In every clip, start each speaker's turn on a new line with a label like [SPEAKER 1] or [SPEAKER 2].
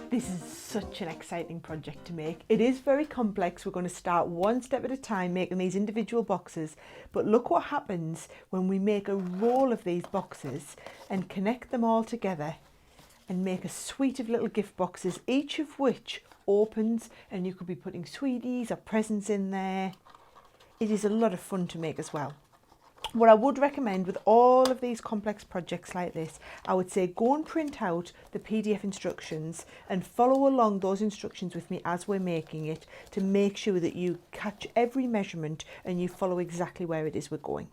[SPEAKER 1] This is such an exciting project to make. It is very complex. We're going to start one step at a time making these individual boxes, but look what happens when we make a roll of these boxes and connect them all together and make a suite of little gift boxes, each of which opens, and you could be putting sweeties or presents in there. It is a lot of fun to make as well. What I would recommend with all of these complex projects like this, I would say go and print out the PDF instructions and follow along those instructions with me as we're making it, to make sure that you catch every measurement and you follow exactly where it is we're going.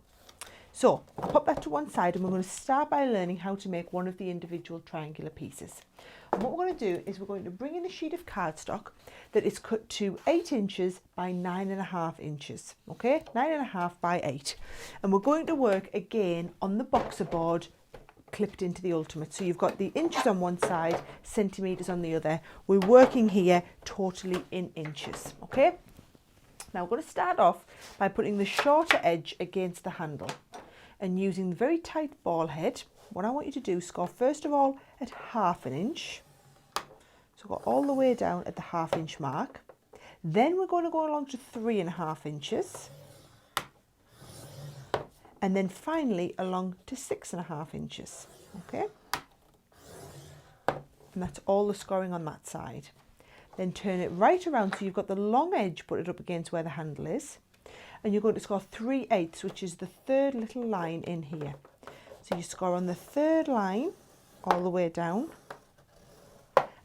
[SPEAKER 1] So I'll pop that to one side, and we're going to start by learning how to make one of the individual triangular pieces. And what we're going to do is we're going to bring in a sheet of cardstock that is cut to 8 inches by 9.5 inches. Okay, 9.5 by 8. And we're going to work again on the boxer board clipped into the Ultimate. So you've got the inches on one side, centimetres on the other. We're working here totally in inches. Okay. Now we're going to start off by putting the shorter edge against the handle and using the very tight ball head. What I want you to do is score first of all at 1/2 inch. So go all the way down at the 1/2 inch mark. Then we're going to go along to 3.5 inches. And then finally along to 6.5 inches. Okay. And that's all the scoring on that side. Then turn it right around so you've got the long edge put it up against where the handle is. And you're going to score 3/8, which is the third little line in here. So you score on the third line all the way down.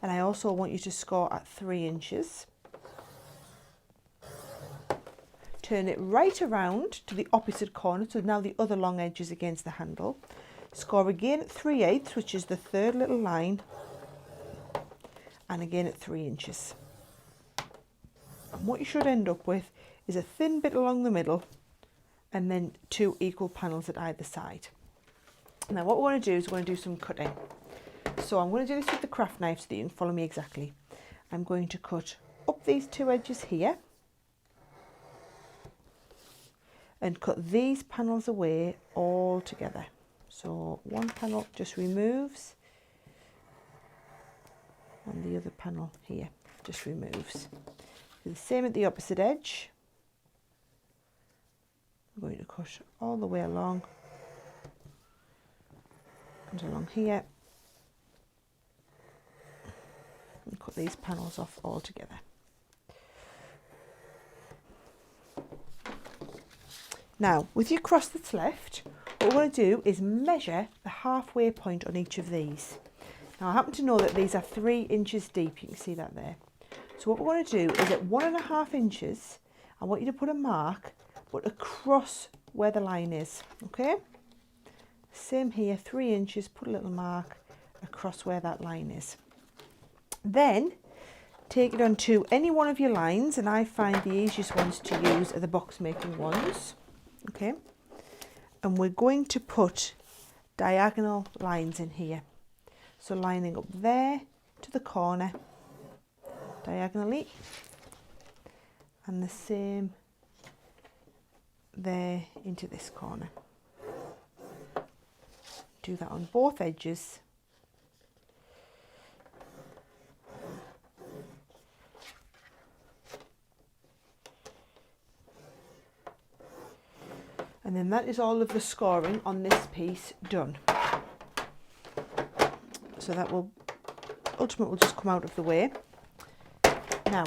[SPEAKER 1] And I also want you to score at 3 inches. Turn it right around to the opposite corner, so now the other long edge is against the handle. Score again at 3/8, which is the third little line. And again at 3 inches. And what you should end up with is a thin bit along the middle and then 2 equal panels at either side. Now what we're going to do is we're going to do some cutting. So I'm going to do this with the craft knife so that you can follow me exactly. I'm going to cut up these 2 edges here and cut these panels away all together. So one panel just removes and the other panel here just removes. Do the same at the opposite edge. I'm going to cut all the way along and along here and cut these panels off all together. Now with your cross that's left, what we're going to do is measure the halfway point on each of these. Now I happen to know that these are 3 inches deep, you can see that there. So what we're going to do is at 1.5 inches, I want you to put a mark, but across where the line is, okay? Same here, 3 inches, put a little mark across where that line is. Then take it onto any one of your lines, and I find the easiest ones to use are the box making ones, okay? And we're going to put diagonal lines in here. So lining up there to the corner diagonally, and the same there into this corner. Do that on both edges. And then that is all of the scoring on this piece done. So that will ultimately just come out of the way. Now,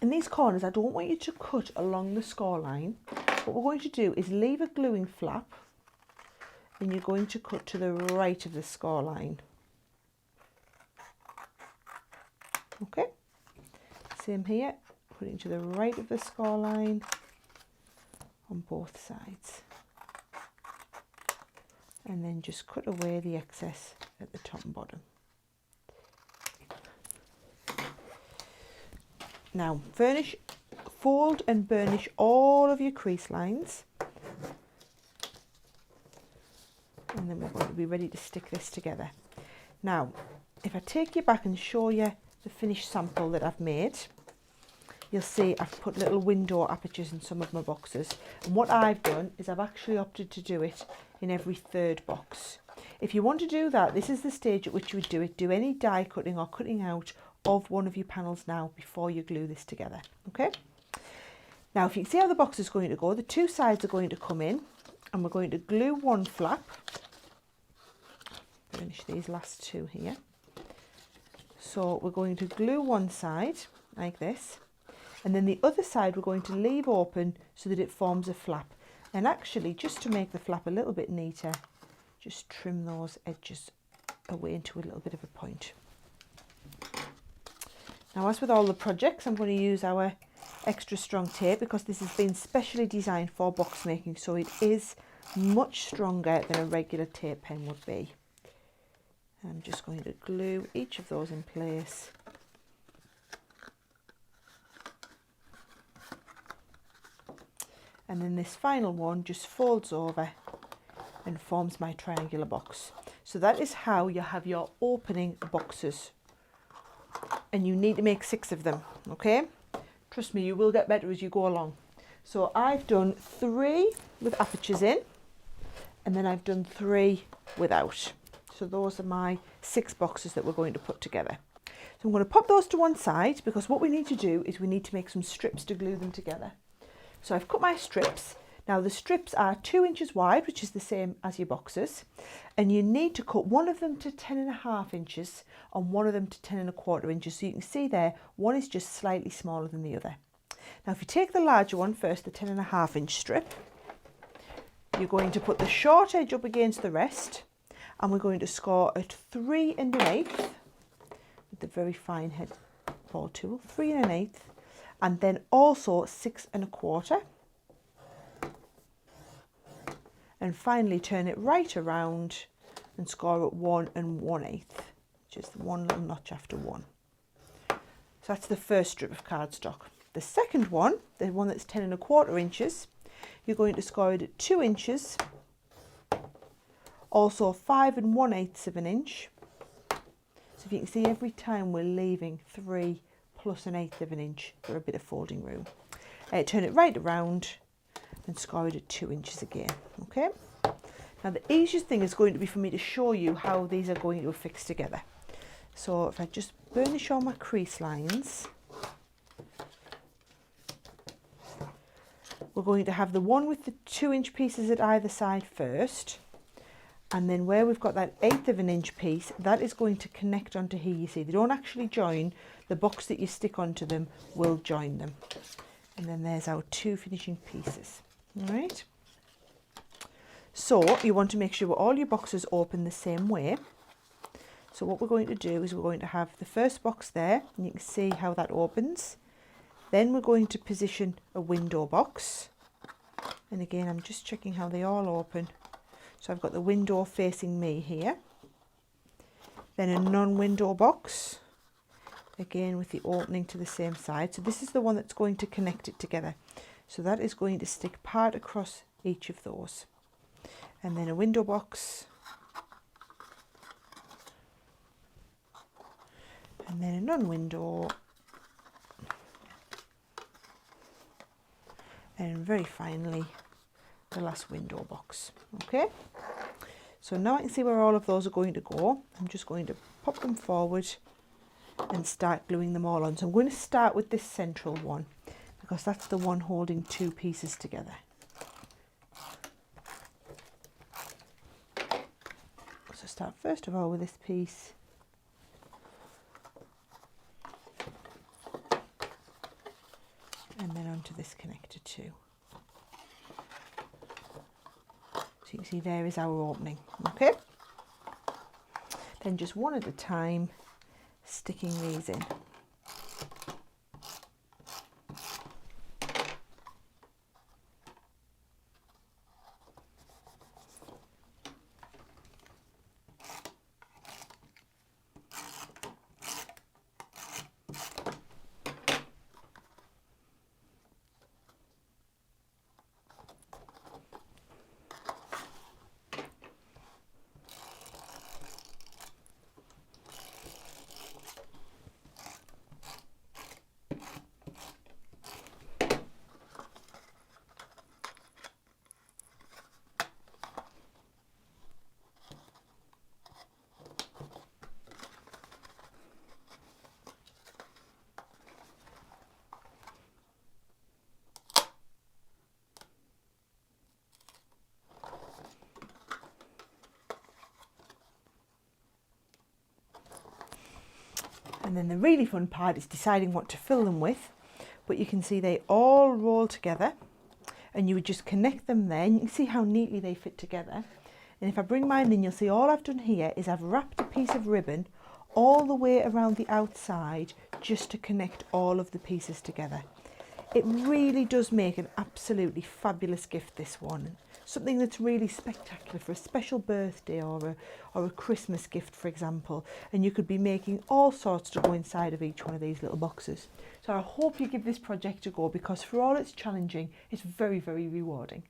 [SPEAKER 1] in these corners, I don't want you to cut along the score line. What we're going to do is leave a gluing flap, and you're going to cut to the right of the score line. Okay, same here, putting to the right of the score line on both sides. And then just cut away the excess at the top and bottom. Now fold and burnish all of your crease lines, and then we're going to be ready to stick this together. Now if I take you back and show you the finished sample that I've made, you'll see I've put little window apertures in some of my boxes, and what I've done is I've actually opted to do it in every third box. If you want to do that, this is the stage at which you would do it. Do any die cutting or cutting out of one of your panels now before you glue this together, okay? Now, if you can see how the box is going to go, the two sides are going to come in and we're going to glue one flap. Finish these last two here. So we're going to glue one side like this, and then the other side we're going to leave open so that it forms a flap. And actually, just to make the flap a little bit neater, just trim those edges away into a little bit of a point. Now, as with all the projects, I'm going to use our extra strong tape because this has been specially designed for box making, so it is much stronger than a regular tape pen would be. I'm just going to glue each of those in place. And then this final one just folds over and forms my triangular box. So that is how you have your opening boxes. And you need to make 6 of them, okay? Trust me, you will get better as you go along. So I've done 3 with apertures in, and then I've done 3 without. So those are my 6 boxes that we're going to put together. So I'm going to pop those to one side because what we need to do is we need to make some strips to glue them together. So I've cut my strips. Now the strips are 2 inches wide, which is the same as your boxes. And you need to cut one of them to 10.5 inches and one of them to 10.25 inches. So you can see there, one is just slightly smaller than the other. Now if you take the larger one first, the 10.5 inch strip, you're going to put the short edge up against the rest, and we're going to score at 3 1/8 with the very fine head ball tool, 3 1/8, and then also 6 1/4, and finally turn it right around and score at 1 1/8, just one little notch after one. So that's the first strip of cardstock. The second one, the one that's 10 1/4 inches, you're going to score it at 2 inches, also 5 1/8 of an inch. So if you can see, every time we're leaving 3 plus 1/8 of an inch for a bit of folding room. Turn it right around and score it at 2 inches again, okay? Now the easiest thing is going to be for me to show you how these are going to affix together. So if I just burnish all my crease lines, we're going to have the one with the 2 inch pieces at either side first, and then where we've got that 1/8 of an inch piece, that is going to connect onto here. You see, they don't actually join, the box that you stick onto them will join them. And then there's our 2 finishing pieces, all right? So you want to make sure all your boxes open the same way. So what we're going to do is we're going to have the first box there, and you can see how that opens. Then we're going to position a window box. And again, I'm just checking how they all open. So I've got the window facing me here. Then a non-window box, again with the opening to the same side. So this is the one that's going to connect it together. So that is going to stick part across each of those. And then a window box. And then a non-window. And very finally, the last window box, okay? So now I can see where all of those are going to go. I'm just going to pop them forward and start gluing them all on. So I'm going to start with this central one because that's the one holding 2 pieces together. So start first of all with this piece. And then onto this connector too. So you can see there is our opening, okay? Then just one at a time, sticking these in. And then the really fun part is deciding what to fill them with. But you can see they all roll together, and you would just connect them there, and you can see how neatly they fit together. And if I bring mine in, you'll see all I've done here is I've wrapped a piece of ribbon all the way around the outside just to connect all of the pieces together. It really does make an absolutely fabulous gift, this one. Something that's really spectacular for a special birthday or a Christmas gift, for example. And you could be making all sorts to go inside of each one of these little boxes. So I hope you give this project a go, because for all it's challenging, it's very, very rewarding.